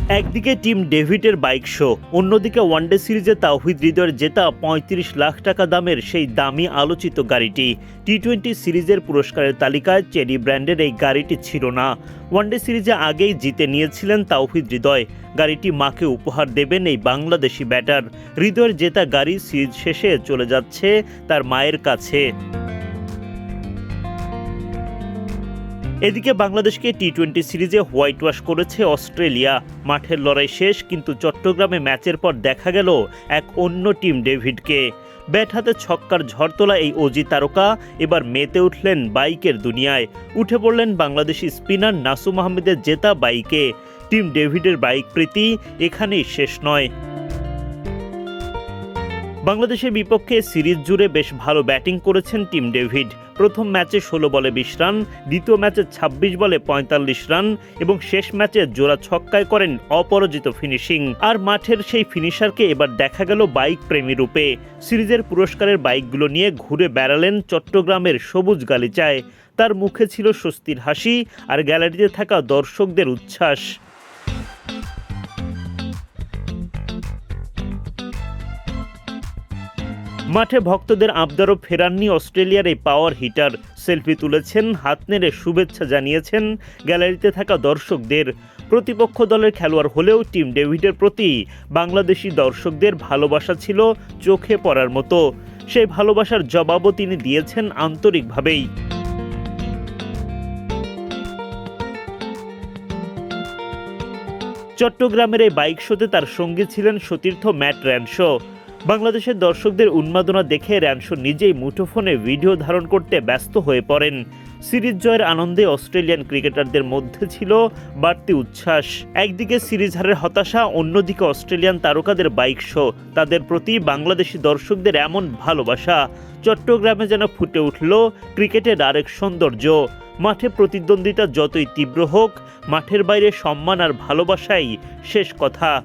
একদিকে team ডেভিডের bike show, অন্যদিকে one day সিরিজে তাওহিদ হৃদয়ের জেতা ৩৫ লাখ টাকা দামের সেই দামি আলোচিত গাড়িটি। টি-20 সিরিজের পুরস্কারের তালিকায় চেরি ব্র্যান্ডের এই গাড়িটি ছিল না। ওয়ানডে সিরিজে আগেই জিতে নিয়েছিলেন তাওহিদ হৃদয়। গাড়িটি মাকে উপহার দেবেন এই বাংলাদেশি ব্যাটার। হৃদয়ের জেতা গাড়ি সিরিজ শেষে চলে যাচ্ছে তার মায়ের কাছে। এদিকে বাংলাদেশকে টি-20 সিরিজে হোয়াইট ওয়াশ করেছে অস্ট্রেলিয়া। মাঠের লড়াই শেষ, কিন্তু চট্টগ্রামে ম্যাচের পর দেখা গেল এক অন্য টিম ডেভিডকে। ব্যাট হাতে ছক্কার ঝড় তোলা এই অজি তারকা এবার মেতে উঠলেন বাইকের দুনিয়ায়। উঠে পড়লেন বাংলাদেশি স্পিনার নাসুম আহমেদের জেতা বাইকে। টিম ডেভিডের বাইক প্রীতি এখানেই শেষ নয়। বাংলাদেশের বিপক্ষে সিরিজ জুড়ে বেশ ভালো ব্যাটিং করেছেন টিম ডেভিড। প্রথম ম্যাচে ১৬ বলে ২০ রান, দ্বিতীয় ম্যাচে ২৬ বলে ৪৫ রান এবং শেষ ম্যাচে জোড়া ছক্কায় করেন অপরাজিত ফিনিশিং। আর মাঠের সেই ফিনিশারকে এবার দেখা গেল বাইক প্রেমী রূপে। সিরিজের পুরস্কারের বাইকগুলো নিয়ে ঘুরে বেড়ালেন চট্টগ্রামের সবুজ গালিচায়। তার মুখে ছিল স্বস্তির হাসি আর গ্যালারিতে থাকা দর্শকদের উচ্ছ্বাস। মাঠে ভক্তদের আবদারও ফেরাননি অস্ট্রেলিয়ার এই পাওয়ার হিটার। সেলফি তুলেছেন, হাত নেড়ে শুভেচ্ছা জানিয়েছেন গ্যালারিতে থাকা দর্শকদের। প্রতিপক্ষ দলের খেলোয়াড় হলেও টিম ডেভিডের প্রতি বাংলাদেশি দর্শকদের ভালোবাসা ছিল চোখে পড়ার মতো। সেই ভালোবাসার জবাবও তিনি দিয়েছেন আন্তরিকভাবেই। চট্টগ্রামের এই বাইক শোতে তার সঙ্গী ছিলেন সতীর্থ ম্যাট র্যানশো। বাংলাদেশের দর্শকদের উন্মাদনা দেখে র্যানশো নিজেই মুঠোফোনে ভিডিও ধারণ করতে ব্যস্ত হয়ে পড়েন। সিরিজ জয়ের আনন্দে অস্ট্রেলিয়ান ক্রিকেটারদের মধ্যে ছিল বাড়তি উচ্ছ্বাস। একদিকে সিরিজ হারের হতাশা, অন্যদিকে অস্ট্রেলিয়ান তারকাদের বাইক শো। তাদের প্রতি বাংলাদেশি দর্শকদের এমন ভালোবাসা। চট্টগ্রামে যেন ফুটে উঠল ক্রিকেটের আরেক সৌন্দর্য। মাঠে প্রতিদ্বন্দ্বিতা যতই তীব্র হোক, মাঠের বাইরে সম্মান আর ভালোবাসাই শেষ কথা।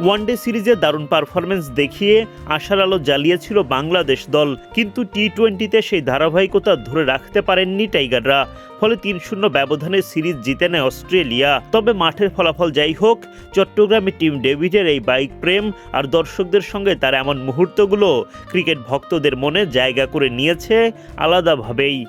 ওয়ানডে সিরিজে দারুণ পারফরমেন্স দেখিয়ে আশার আলো জ্বালিয়েছিল বাংলাদেশ দল, কিন্তু টি-20তে সেই ধারাবাহিকতা ধরে রাখতে পারেননি টাইগাররা। ফলে ৩-০ ব্যবধানে সিরিজ জিতে নেয় অস্ট্রেলিয়া। তবে মাঠের ফলাফল যাই হোক, চট্টগ্রামে টিম ডেভিডের এই বাইক প্রেম আর দর্শকদের সঙ্গে তার এমন মুহূর্তগুলো ক্রিকেট ভক্তদের মনে জায়গা করে নিয়েছে আলাদাভাবেই।